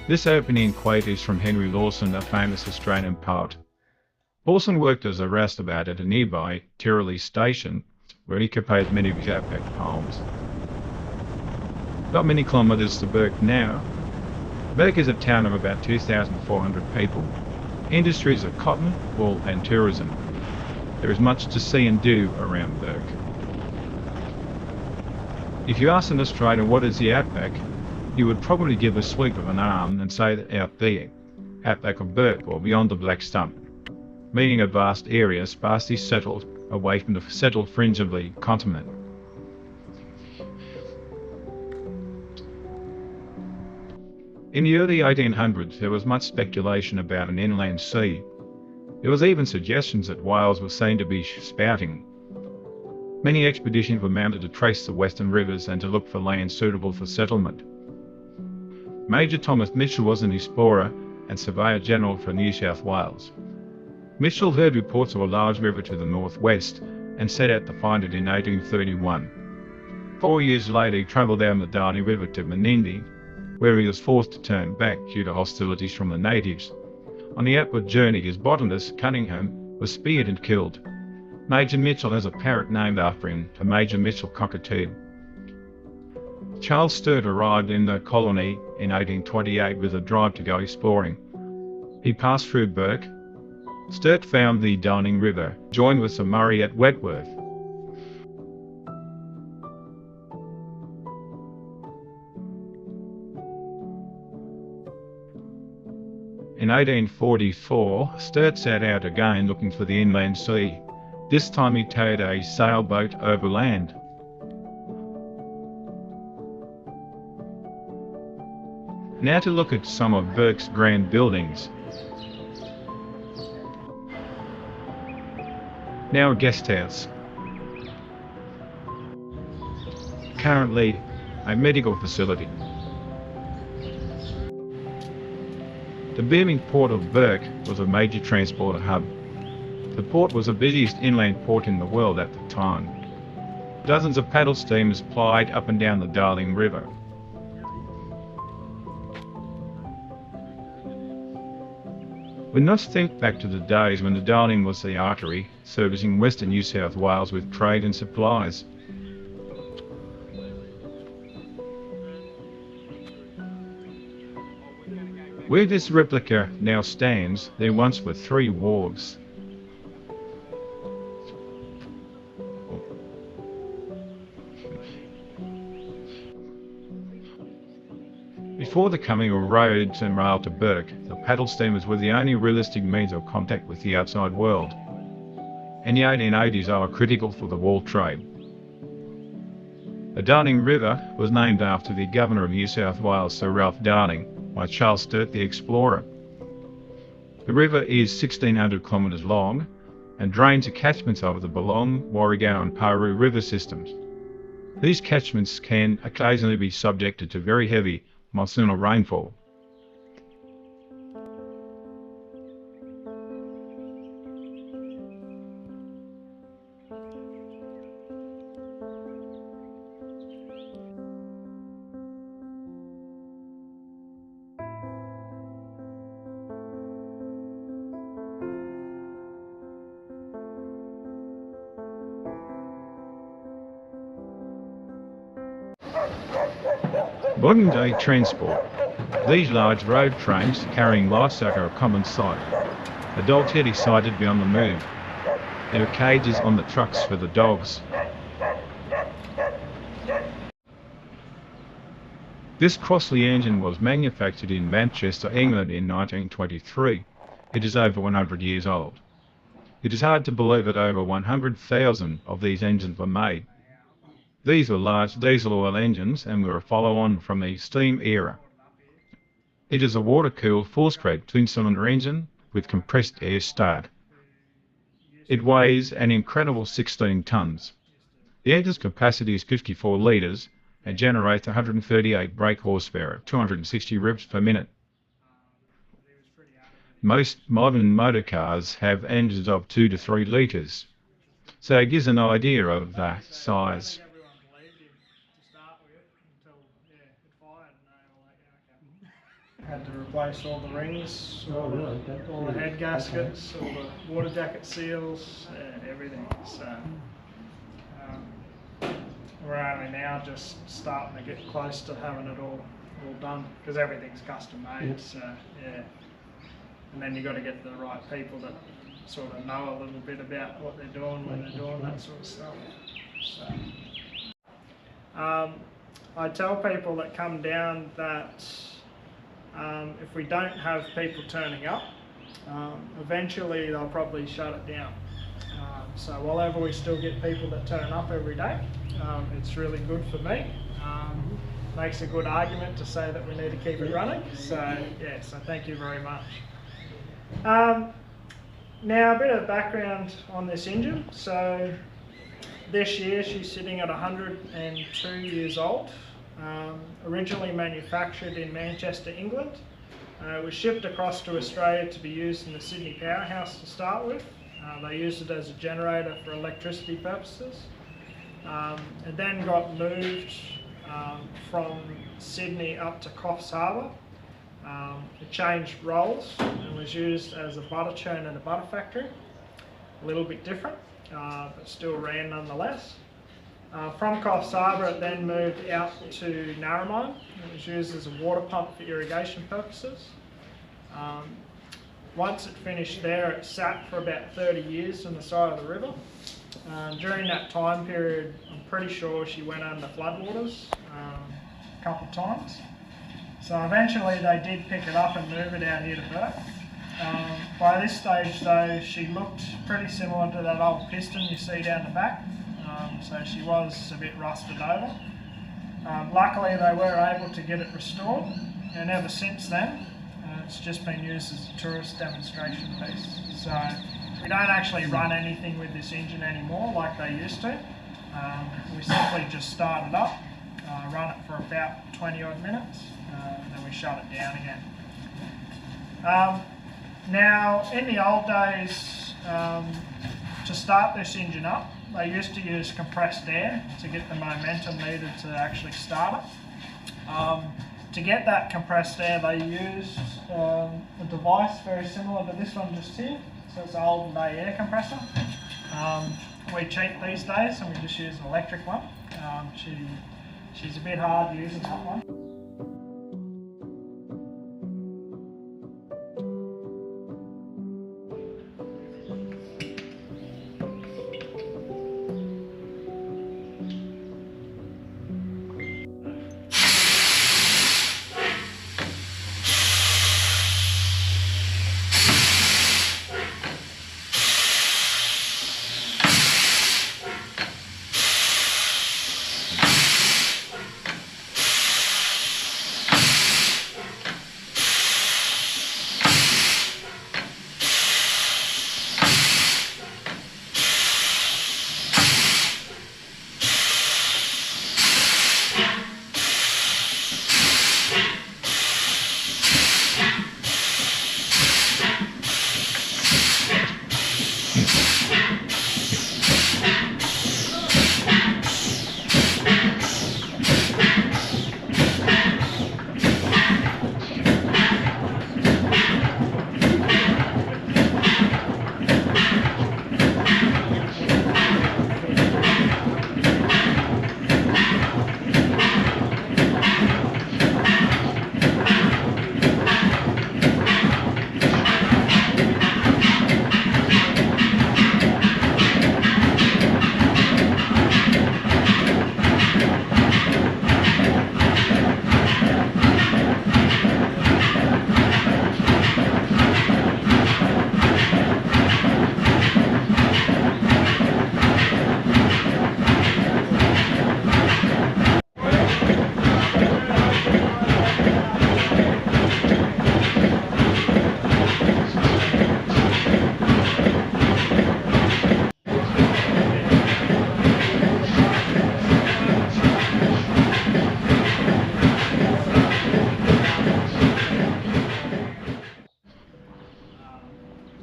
This opening quote is from Henry Lawson, a famous Australian poet. Lawson worked as a roustabout at a nearby Tirley station, where he composed many of his outback poems. Not many kilometres to Bourke now. Bourke is a town of about 2,400 people. Industries are cotton, wool and tourism. There is much to see and do around Bourke. If you ask an Australian what is the outback, you would probably give a sweep of an arm and say that out there, outback of Bourke or beyond the Black Stump, meaning a vast area sparsely settled away from the settled fringe of the continent. In the early 1800s, there was much speculation about an inland sea. There was even suggestions that whales were seen to be spouting. Many expeditions were mounted to trace the western rivers and to look for land suitable for settlement. Major Thomas Mitchell was an explorer and Surveyor General for New South Wales. Mitchell heard reports of a large river to the northwest and set out to find it in 1831. 4 years later, he travelled down the Darling River to Menindee, where he was forced to turn back due to hostilities from the natives. On the outward journey, his botanist, Cunningham, was speared and killed. Major Mitchell has a parrot named after him, a Major Mitchell cockatoo. Charles Sturt arrived in the colony in 1828 with a drive to go exploring. He passed through Bourke. Sturt found the Darling River, joined with the Murray at Wentworth. In 1844, Sturt set out again looking for the inland sea. This time he towed a sailboat overland. Now to look at some of Bourke's grand buildings. Now a guest house. Currently a medical facility. The booming port of Bourke was a major transport hub. The port was the busiest inland port in the world at the time. Dozens of paddle steamers plied up and down the Darling River. We must think back to the days when the Darling was the artery servicing western New South Wales with trade and supplies. Where this replica now stands, there once were 3 wharves. Before the coming of roads and rail to Bourke, the paddle steamers were the only realistic means of contact with the outside world. In the 1880s, they were critical for the wool trade. The Darling River was named after the Governor of New South Wales, Sir Ralph Darling, by Charles Sturt the explorer. The river is 1,600 kilometres long and drains the catchments of the Ballong, Warrego and Paroo river systems. These catchments can occasionally be subjected to very heavy monsoonal rainfall. Modern day transport. These large road trains carrying livestock are a common sight. A dog teddy sighted beyond the move. There are cages on the trucks for the dogs. This Crossley engine was manufactured in Manchester, England in 1923. It is over 100 years old. It is hard to believe that over 100,000 of these engines were made. These were large diesel oil engines and were a follow-on from the steam era. It is a water-cooled four-stroke twin-cylinder engine with compressed air start. It weighs an incredible 16 tonnes. The engine's capacity is 54 litres and generates 138 brake horsepower, 260 revs per minute. Most modern motor cars have engines of 2 to 3 litres, so it gives an idea of the size. had to replace all the rings, all the head gaskets, all the water jacket seals, everything. So we're only now just starting to get close to having it all done, because everything's custom made. So yeah, and then you got to get the right people that sort of know a little bit about what they're doing when they're doing that sort of stuff. So I tell people that come down that if we don't have people turning up, eventually they'll probably shut it down. So while ever we still get people that turn up every day, it's really good for me. Makes a good argument to say that we need to keep it running. So yeah, so thank you very much. Now a bit of background on this engine. So this year she's sitting at 102 years old. Originally manufactured in Manchester, England. It was shipped across to Australia to be used in the Sydney powerhouse to start with. They used it as a generator for electricity purposes. It then got moved from Sydney up to Coffs Harbour. It changed roles and was used as a butter churn in a butter factory. A little bit different, but still ran nonetheless. From Coffs Harbour it then moved out to Narromine. It was used as a water pump for irrigation purposes. Once it finished there, it sat for about 30 years on the side of the river. During that time period, I'm pretty sure she went under floodwaters a couple of times. So eventually they did pick it up and move it out here to Bourke. By this stage though, she looked pretty similar to that old piston you see down the back. So she was a bit rusted over. Luckily they were able to get it restored, and ever since then it's just been used as a tourist demonstration piece. So we don't actually run anything with this engine anymore like they used to. We simply just start it up, run it for about 20 odd minutes, and then we shut it down again. Now in the old days, to start this engine up, they used to use compressed air to get the momentum needed to actually start it. To get that compressed air, they used a device very similar to this one just here. So it's an old day air compressor. We cheat these days and we just use an electric one. She's a bit hard using that one.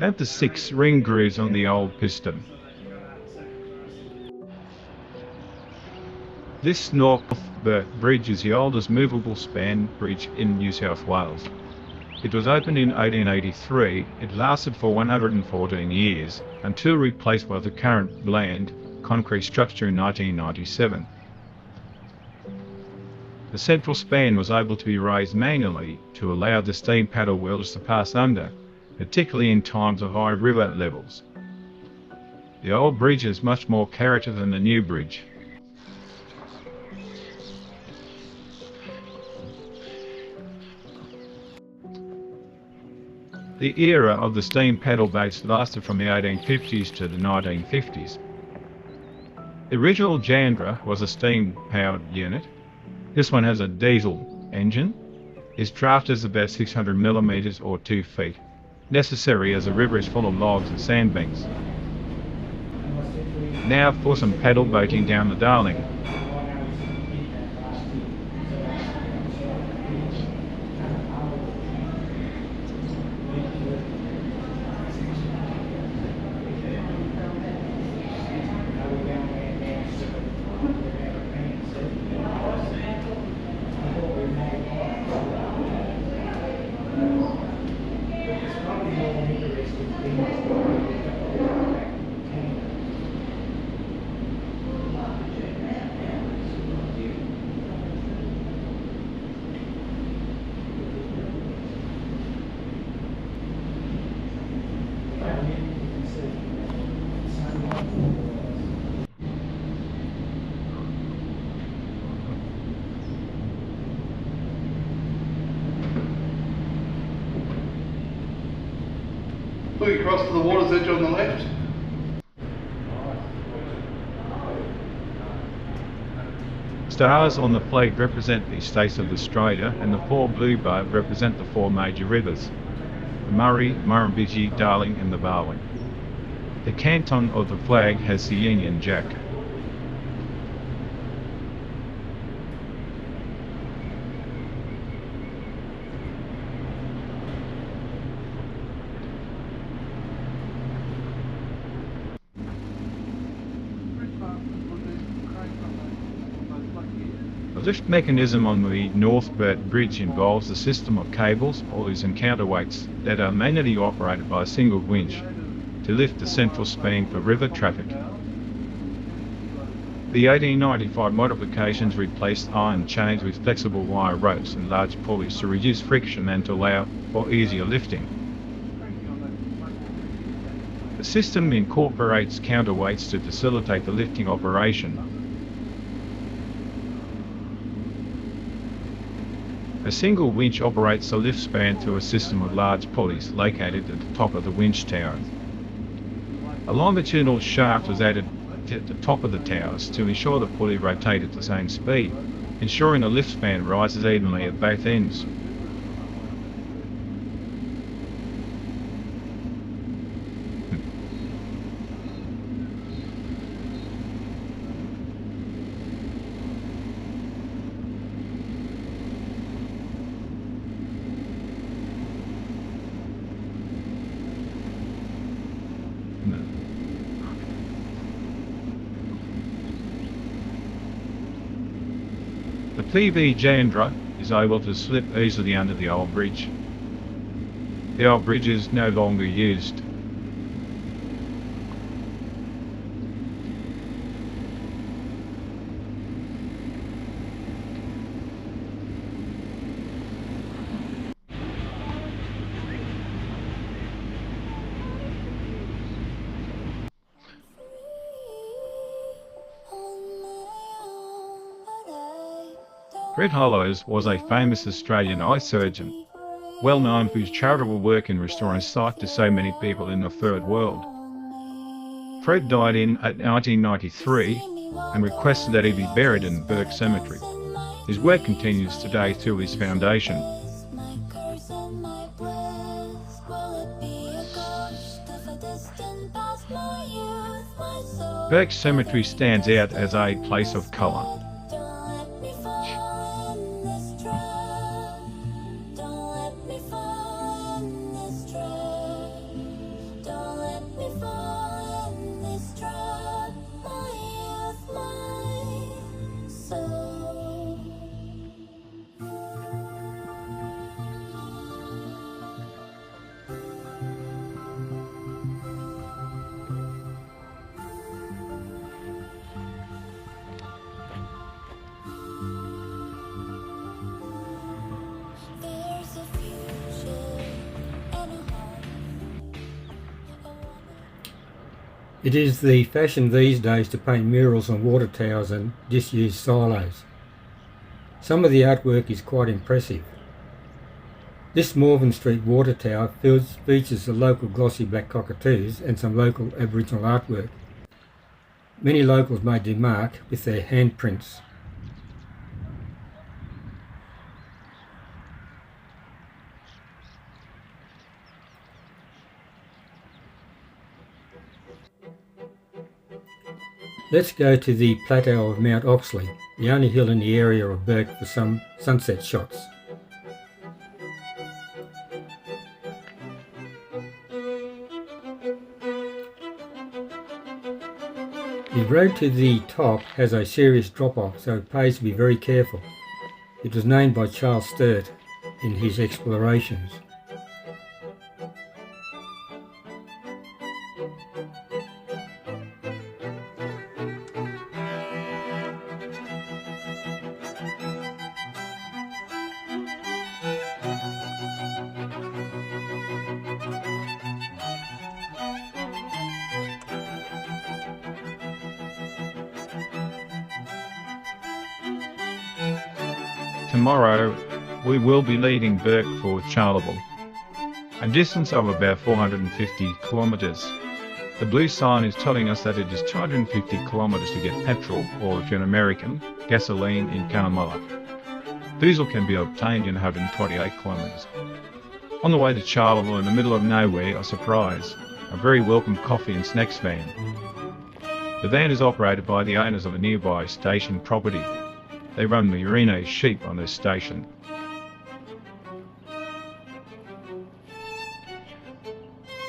Add the 6 ring grooves on the old piston. This North Bourke Bridge is the oldest movable span bridge in New South Wales. It was opened in 1883. It lasted for 114 years until replaced by the current bland concrete structure in 1997. The central span was able to be raised manually to allow the steam paddle wheels to pass under, particularly in times of high river levels. The old bridge has much more character than the new bridge. The era of the steam paddle boats lasted from the 1850s to the 1950s. The original Jandra was a steam-powered unit. This one has a diesel engine. Its draft is about 600 millimetres or 2 feet, necessary as the river is full of logs and sandbanks. Now for some paddle boating down the Darling. Look across to the water's edge on the left. Stars on the flag represent the states of Australia, and the 4 blue bars represent the 4 major rivers: the Murray, Murrumbidgee, Darling and the Barwon. The canton of the flag has the Union Jack. The lift mechanism on the North Bourke Bridge involves a system of cables, pulleys and counterweights that are manually operated by a single winch to lift the central span for river traffic. The 1895 modifications replaced iron chains with flexible wire ropes and large pulleys to reduce friction and to allow for easier lifting. The system incorporates counterweights to facilitate the lifting operation. A single winch operates the lift span through a system of large pulleys located at the top of the winch tower. A longitudinal shaft was added at the top of the towers to ensure the pulley rotated at the same speed, ensuring the lift span rises evenly at both ends. The PV Jandra is able to slip easily under the old bridge. The old bridge is no longer used. Fred Hollows was a famous Australian eye surgeon, well known for his charitable work in restoring sight to so many people in the third world. Fred died in 1993 and requested that he be buried in Bourke Cemetery. His work continues today through his foundation. Bourke Cemetery stands out as a place of colour. So It is the fashion these days to paint murals on water towers and disused silos. Some of the artwork is quite impressive. This Morven Street water tower features the local glossy black cockatoos and some local Aboriginal artwork. Many locals made their mark with their handprints. Let's go to the plateau of Mount Oxley, the only hill in the area of Bourke for some sunset shots. The road to the top has a serious drop-off, so it pays to be very careful. It was named by Charles Sturt in his explorations. Tomorrow we will be leaving Bourke for Charleville, a distance of about 450 kilometres. The blue sign is telling us that it is 250 kilometres to get petrol, or if you're an American, gasoline in Cunnamulla. Diesel can be obtained in 128 kilometres. On the way to Charleville, in the middle of nowhere, a surprise, a very welcome coffee and snacks van. The van is operated by the owners of a nearby station property. They run merino sheep on this station.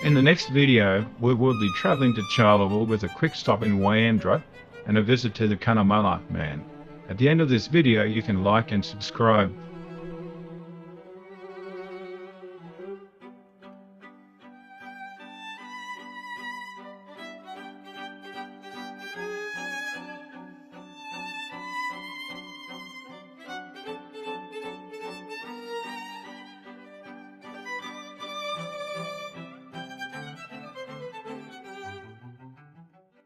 In the next video, we will be travelling to Charleville with a quick stop in Wyandra and a visit to the Cunnamulla man. At the end of this video, you can like and subscribe.